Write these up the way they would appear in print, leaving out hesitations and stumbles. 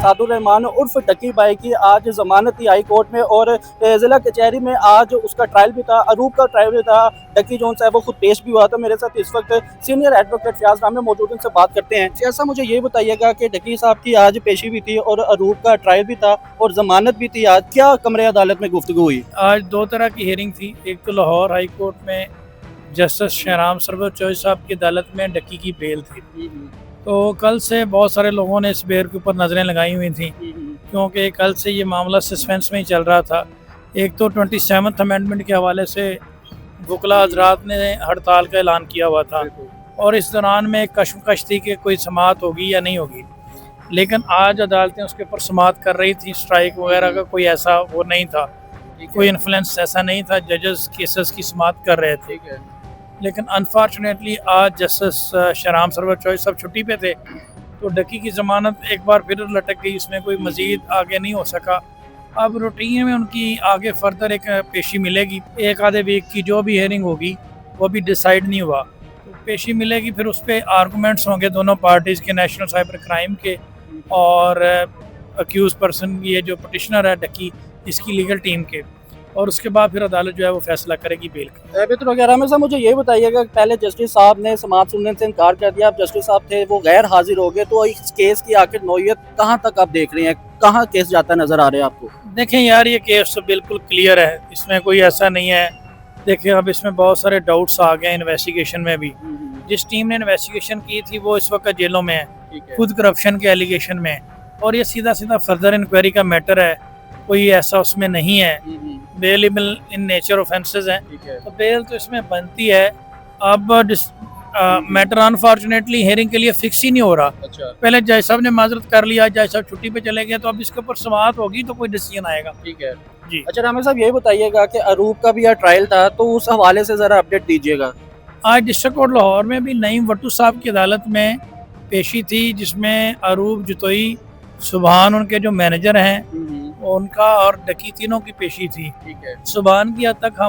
सादुर रहमान उर्फ डक्की भाई की आज जमानत थी हाई कोर्ट में और जिला कचहरी में आज उसका ट्रायल भी था, अरूप का ट्रायल भी था। डक्की जोन साहब वो खुद पेश भी हुआ था। मेरे साथ इस वक्त सीनियर एडवोकेट फयाज नाम मौजूद, उनसे बात करते हैं। ऐसा मुझे ये बताइएगा कि डक्की साहब की आज पेशी भी थी और अरूप का ट्रायल भी था और जमानत भी थी। आज क्या कमरे अदालत में गुफ्तगू हुई? आज दो तरह की हियरिंग थी। एक तो लाहौर हाई कोर्ट में जस्टिस शहराम सरवर चौधरी साहब की अदालत में डक्की की बेल थी। तो कल से बहुत सारे लोगों ने इस बेल के ऊपर नज़रें लगाई हुई थी, क्योंकि कल से ये मामला सस्पेंस में ही चल रहा था। एक तो 27th अमेंडमेंट के हवाले से वकला हजरात ने हड़ताल का ऐलान किया हुआ था और इस दौरान में एक कशमकश थी कि कोई समाअत होगी या नहीं होगी, लेकिन आज अदालतें उसके ऊपर समाअत कर रही थी। स्ट्राइक वगैरह का कोई ऐसा वो नहीं था, कोई इन्फ्लुएंस ऐसा नहीं था। जजेस केसेस की समाअत कर रहे थे, लेकिन अनफॉर्चुनेटली आज जस्टिस शहराम सरवर चौधरी साहब छुट्टी पे थे, तो डक्की की ज़मानत एक बार फिर लटक गई। इसमें कोई मज़ीद आगे नहीं हो सका। अब रूटीन में उनकी आगे फर्दर एक पेशी मिलेगी, एक आधे वीक की जो भी हियरिंग होगी वो भी डिसाइड नहीं हुआ, तो पेशी मिलेगी। फिर उस पर आर्गूमेंट्स होंगे दोनों पार्टीज़ के, नेशनल साइबर क्राइम के और अक्यूज पर्सन ये जो पटिशनर है डक्की, इसकी लीगल टीम के, और उसके बाद फिर अदालत जो है वो फैसला करेगी बेल का। बेहतर वगैरह में साहब मुझे ये बताइएगा, पहले जस्टिस साहब ने समाअत सुनने से इनकार कर दिया, आप जस्टिस साहब थे वो गैर हाजिर हो गए, तो इस केस की आखिर नौयत कहाँ तक आप देख रहे हैं, कहाँ केस जाता नजर आ रहा है आपको? देखें यार, ये केस तो बिल्कुल क्लियर है, इसमें कोई ऐसा नहीं है। देखिए अब इसमें बहुत सारे डाउट्स आ गए इन्वेस्टिगेशन में भी। जिस टीम ने इन्वेस्टिगेशन की थी वो इस वक्त जेलों में है, खुद करप्शन के एलिगेशन में, और ये सीधा सीधा फर्दर इंक्वायरी का मैटर है, कोई ऐसा उसमें नहीं है। बेलेबल इन नेचर ऑफेंसेस हैं, तो बेल तो इसमें बनती है। अब मैटर अनफॉर्चुनेटली हेयरिंग के लिए फिक्स ही नहीं हो रहा। पहले जज साहब ने माजरत कर लिया, जज साहब छुट्टी पे चले गए, तो अब इसके ऊपर समाअत होगी तो कोई डिसीजन आएगा। ठीक है जी। अच्छा रामेश साहब, ये बताइएगा कि अरूप का भी यह ट्रायल था, तो उस हवाले से जरा अपडेट दीजिएगा। आज डिस्ट्रिक्ट कोर्ट लाहौर में भी नईम वट्टू साहब की अदालत में पेशी थी, जिसमें अरूप जुतोई, सुबहान उनके जो मैनेजर हैं उनका और डक्की तीनों की पेशी थी। ठीक है। सुबहान की हद तक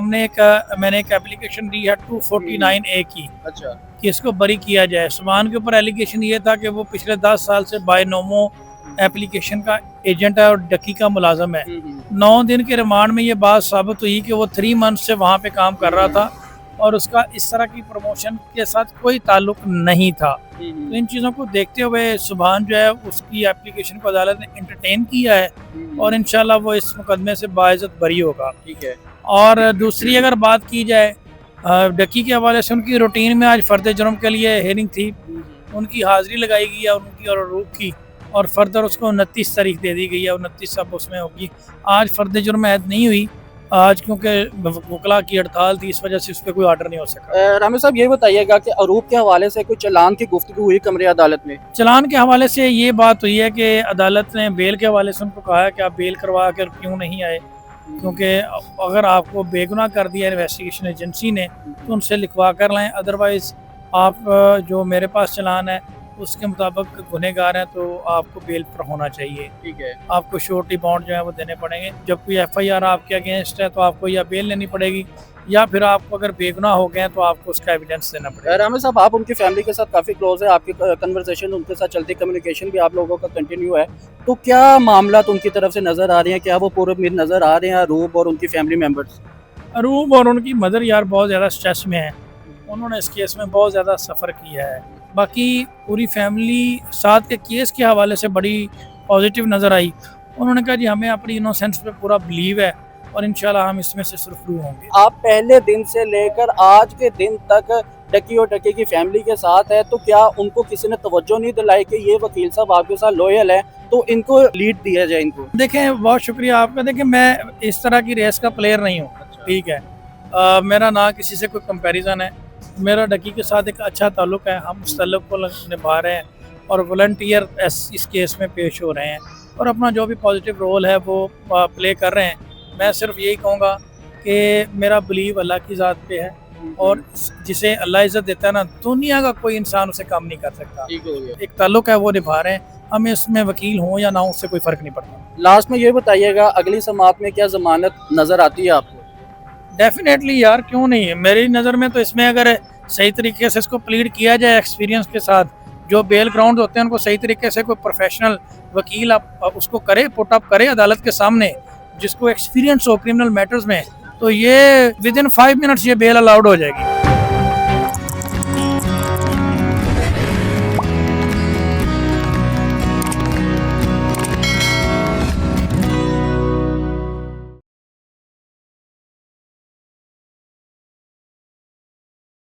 मैंने एक एप्लीकेशन दी है 249A की। अच्छा। कि इसको बरी किया जाए। सुबहान के ऊपर एलिगेशन ये था कि वो पिछले 10 साल से बायनोमो एप्लीकेशन का एजेंट है और डक्की का मुलाजम है। 9 दिन के रिमांड में ये बात साबित हुई कि वो 3 मंथ से वहाँ पे काम कर रहा था और उसका इस तरह की प्रमोशन के साथ कोई ताल्लुक नहीं था। तो इन चीज़ों को देखते हुए सुबहान जो है उसकी एप्लीकेशन को अदालत ने एंटरटेन किया है और इंशाल्लाह वो इस मुकदमे से बाइज्जत बरी होगा। ठीक है। और दूसरी अगर बात की जाए डक्की के हवाले से, उनकी रूटीन में आज फर्द जुर्म के लिए हेयरिंग थी, उनकी हाजिरी लगाई गई है उनकी और अरूप की, और फर्दर उसको 29 तारीख दे दी गई है, 29 अब उसमें होगी। आज फर्द जुर्म ऐद नहीं हुई आज, क्योंकि वकला की हड़ताल थी, इस वजह से उस पर कोई ऑर्डर नहीं हो सका। रामेश साहब, ये बताइएगा कि अरूप के हवाले से कोई चलान की गुफ्तगू हुई कमरे अदालत में? चलान के हवाले से ये बात हुई है कि अदालत ने बेल के हवाले से उनको कहा है कि आप बेल करवा कर क्यों नहीं आए, क्योंकि अगर आपको बेगुनाह कर दिया इन्वेस्टिगेशन एजेंसी ने तो उनसे लिखवा कर लाएं, अदरवाइज़ आप जो मेरे पास चलान है उसके मुताबिक गुनहगार हैं तो आपको बेल पर होना चाहिए। ठीक है। आपको श्योरिटी बॉन्ड जो है वो देने पड़ेंगे। जब कोई FIR आपके अगेंस्ट है तो आपको या बेल लेनी पड़ेगी, या फिर आपको अगर बेगुनाह हो गए तो आपको उसका एविडेंस देना पड़ेगा। रामेश साहब, आप उनकी फैमिली के साथ काफ़ी क्लोज है, आपकी कन्वर्सेशन उनके साथ चलती, कम्युनिकेशन भी आप लोगों का कंटिन्यू है, तो क्या मामला उनकी तरफ से नज़र आ रहे हैं, क्या वो पूरे नज़र आ रहे हैं अरूप और उनकी फैमिली मेम्बर्स? अरूप और उनकी मदर यार बहुत ज़्यादा स्ट्रेस में है, उन्होंने इस केस में बहुत ज़्यादा सफ़र किया है। बाकी पूरी फैमिली साथ के केस के हवाले से बड़ी पॉजिटिव नज़र आई। उन्होंने कहा जी हमें अपनी इनोसेंस पे पूरा बिलीव है और इंशाल्लाह हम इसमें से सुरखरू होंगे। आप पहले दिन से लेकर आज के दिन तक डक्की और डक्की की फैमिली के साथ है, तो क्या उनको किसी ने तवज्जो नहीं दिलाई कि ये वकील साहब आपके साथ लॉयल है, तो इनको लीड दिया जाए इनको? देखें, बहुत शुक्रिया आपका। देखें, मैं इस तरह की रेस का प्लेयर नहीं हूँ। ठीक है, मेरा ना किसी से कोई कंपैरिजन है, मेरा डक्की के साथ एक अच्छा ताल्लुक़ है, हम उस ताल्लुक़ को निभा रहे हैं और वॉलंटियर इस केस में पेश हो रहे हैं और अपना जो भी पॉजिटिव रोल है वो प्ले कर रहे हैं। मैं सिर्फ यही कहूँगा कि मेरा बिलीव अल्लाह की ज़ात पे है और जिसे अल्लाह इज़्ज़त देता है ना, दुनिया का कोई इंसान उसे कम नहीं कर सकता। एक ताल्लुक़ है वो निभा रहे हैं, हमें इसमें वकील हों या ना हो उससे कोई फ़र्क नहीं पड़ता। लास्ट में ये बताइएगा, अगली समाअत में क्या ज़मानत नज़र आती है आपको? डेफिनेटली यार, क्यों नहीं है। मेरी नज़र में तो इसमें अगर सही तरीके से इसको प्लीड किया जाए एक्सपीरियंस के साथ, जो बेल ग्राउंड होते हैं उनको सही तरीके से कोई प्रोफेशनल वकील आप उसको करे, पुट अप करे अदालत के सामने, जिसको एक्सपीरियंस हो क्रिमिनल मैटर्स में, तो ये विद इन 5 मिनट्स ये बेल अलाउड हो जाएगी।